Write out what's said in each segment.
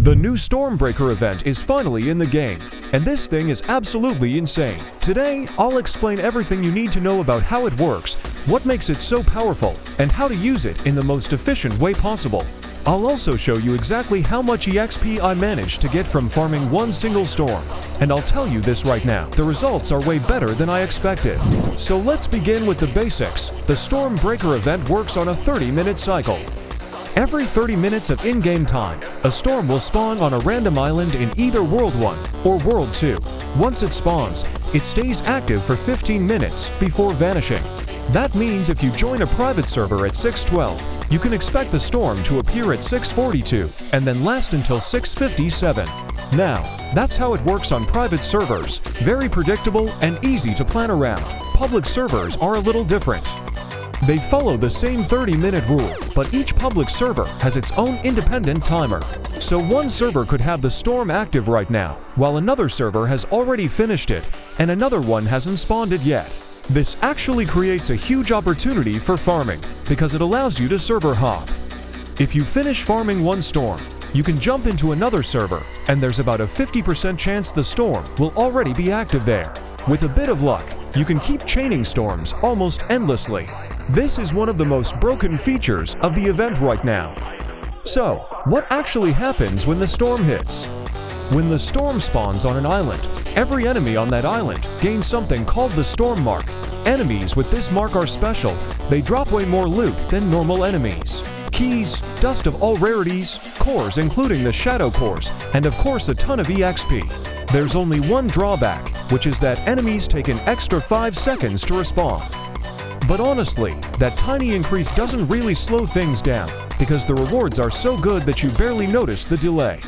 The new Stormbreaker event is finally in the game, and this thing is absolutely insane. Today, I'll explain everything you need to know about how it works, what makes it so powerful, and how to use it in the most efficient way possible. I'll also show you exactly how much EXP I managed to get from farming one single storm. And I'll tell you this right now, the results are way better than I expected. So let's begin with the basics. The Stormbreaker event works on a 30-minute cycle. Every 30 minutes of in-game time, a storm will spawn on a random island in either World 1 or World 2. Once it spawns, it stays active for 15 minutes before vanishing. That means if you join a private server at 6:12, you can expect the storm to appear at 6:42 and then last until 6:57. Now, that's how it works on private servers. Very predictable and easy to plan around. Public servers are a little different. They follow the same 30-minute rule, but each public server has its own independent timer. So one server could have the storm active right now, while another server has already finished it, and another one hasn't spawned it yet. This actually creates a huge opportunity for farming, because it allows you to server hop. If you finish farming one storm, you can jump into another server, and there's about a 50% chance the storm will already be active there. With a bit of luck, you can keep chaining storms almost endlessly. This is one of the most broken features of the event right now. So, what actually happens when the storm hits? When the storm spawns on an island, every enemy on that island gains something called the storm mark. Enemies with this mark are special. They drop way more loot than normal enemies. Keys, dust of all rarities, cores including the shadow cores, and of course a ton of EXP. There's only one drawback, which is that enemies take an extra 5 seconds to respawn. But honestly, that tiny increase doesn't really slow things down, because the rewards are so good that you barely notice the delay.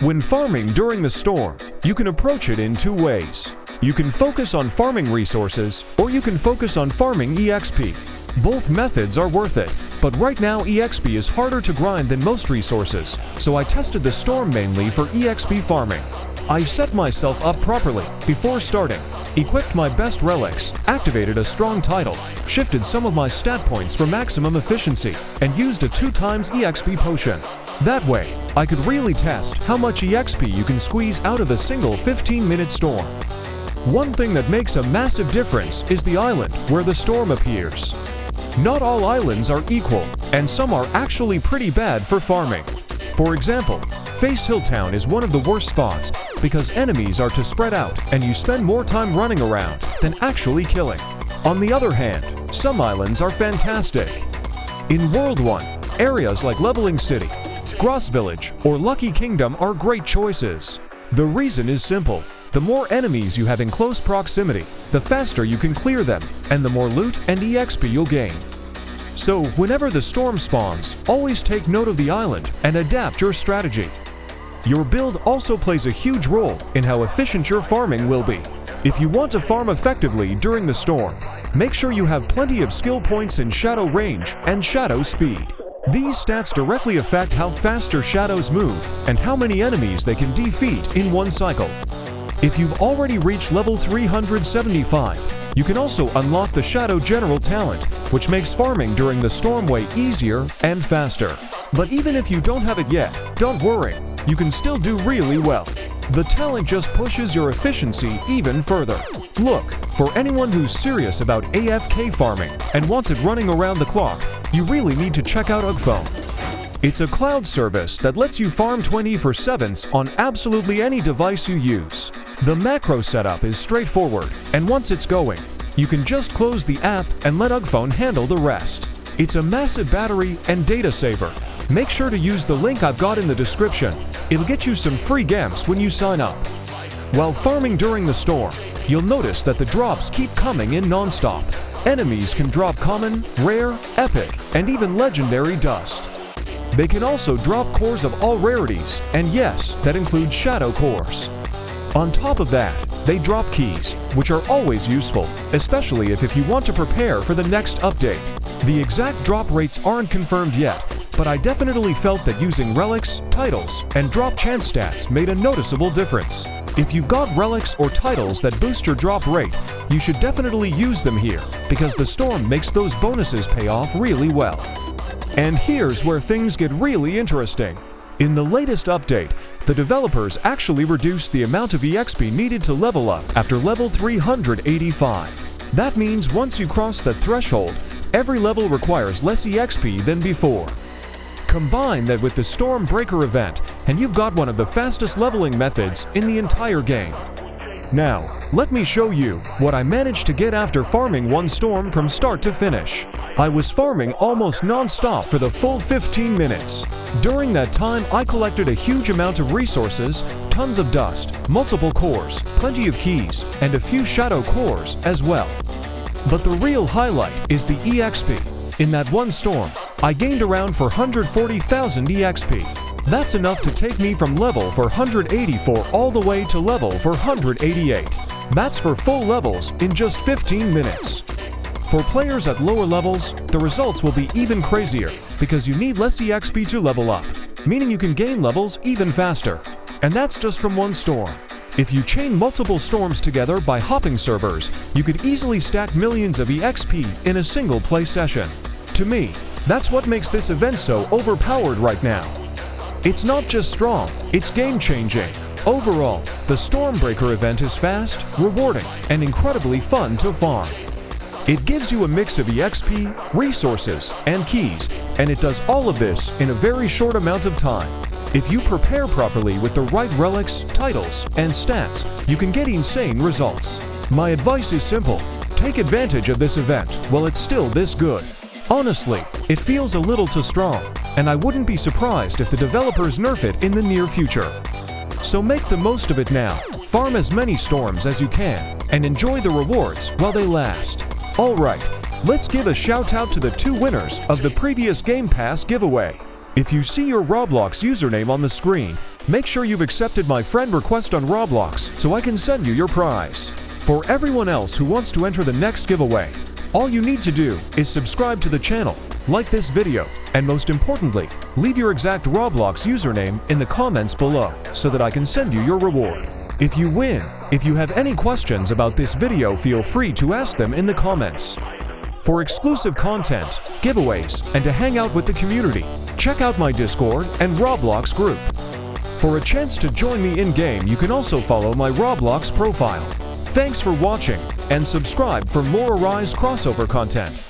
When farming during the storm, you can approach it in two ways. You can focus on farming resources, or you can focus on farming EXP. Both methods are worth it, but right now EXP is harder to grind than most resources, so I tested the storm mainly for EXP farming. I set myself up properly before starting, equipped my best relics, activated a strong title, shifted some of my stat points for maximum efficiency, and used a 2x EXP potion. That way, I could really test how much EXP you can squeeze out of a single 15-minute storm. One thing that makes a massive difference is the island where the storm appears. Not all islands are equal, and some are actually pretty bad for farming. For example, Face Hill Town is one of the worst spots because enemies are to spread out and you spend more time running around than actually killing. On the other hand, some islands are fantastic. In World 1, areas like Leveling City, Gross Village, or Lucky Kingdom are great choices. The reason is simple. The more enemies you have in close proximity, the faster you can clear them, and the more loot and EXP you'll gain. So, whenever the storm spawns, always take note of the island and adapt your strategy. Your build also plays a huge role in how efficient your farming will be. If you want to farm effectively during the storm, make sure you have plenty of skill points in shadow range and shadow speed. These stats directly affect how fast your shadows move and how many enemies they can defeat in one cycle. If you've already reached level 375, you can also unlock the Shadow General talent, which makes farming during the storm way easier and faster. But even if you don't have it yet, don't worry, you can still do really well. The talent just pushes your efficiency even further. Look, for anyone who's serious about AFK farming and wants it running around the clock, you really need to check out Ugphone. It's a cloud service that lets you farm 24/7 on absolutely any device you use. The macro setup is straightforward, and once it's going, you can just close the app and let Ugphone handle the rest. It's a massive battery and data saver. Make sure to use the link I've got in the description. It'll get you some free gems when you sign up. While farming during the storm, you'll notice that the drops keep coming in non-stop. Enemies can drop common, rare, epic, and even legendary dust. They can also drop cores of all rarities, and yes, that includes shadow cores. On top of that, they drop keys, which are always useful, especially if you want to prepare for the next update. The exact drop rates aren't confirmed yet, but I definitely felt that using relics, titles, and drop chance stats made a noticeable difference. If you've got relics or titles that boost your drop rate, you should definitely use them here, because the storm makes those bonuses pay off really well. And here's where things get really interesting. In the latest update, the developers actually reduced the amount of EXP needed to level up after level 385. That means once you cross that threshold, every level requires less EXP than before. Combine that with the Stormbreaker event, and you've got one of the fastest leveling methods in the entire game. Now, let me show you what I managed to get after farming one storm from start to finish. I was farming almost non-stop for the full 15 minutes. During that time, I collected a huge amount of resources, tons of dust, multiple cores, plenty of keys, and a few shadow cores as well. But the real highlight is the EXP. In that one storm, I gained around 440,000 EXP. That's enough to take me from level 484 all the way to level 488. That's for full levels in just 15 minutes. For players at lower levels, the results will be even crazier because you need less EXP to level up, meaning you can gain levels even faster. And that's just from one storm. If you chain multiple storms together by hopping servers, you could easily stack millions of EXP in a single play session. To me, that's what makes this event so overpowered right now. It's not just strong, it's game-changing. Overall, the Stormbreaker event is fast, rewarding, and incredibly fun to farm. It gives you a mix of EXP, resources, and keys, and it does all of this in a very short amount of time. If you prepare properly with the right relics, titles, and stats, you can get insane results. My advice is simple: take advantage of this event while it's still this good. Honestly, it feels a little too strong, and I wouldn't be surprised if the developers nerf it in the near future. So make the most of it now, farm as many storms as you can, and enjoy the rewards while they last. Alright, let's give a shout out to the 2 winners of the previous Game Pass giveaway. If you see your Roblox username on the screen, make sure you've accepted my friend request on Roblox so I can send you your prize. For everyone else who wants to enter the next giveaway, all you need to do is subscribe to the channel, like this video, and most importantly, leave your exact Roblox username in the comments below so that I can send you your reward. If you win, if you have any questions about this video, feel free to ask them in the comments. For exclusive content, giveaways, and to hang out with the community, check out my Discord and Roblox group. For a chance to join me in-game, you can also follow my Roblox profile. Thanks for watching, and subscribe for more Arise crossover content.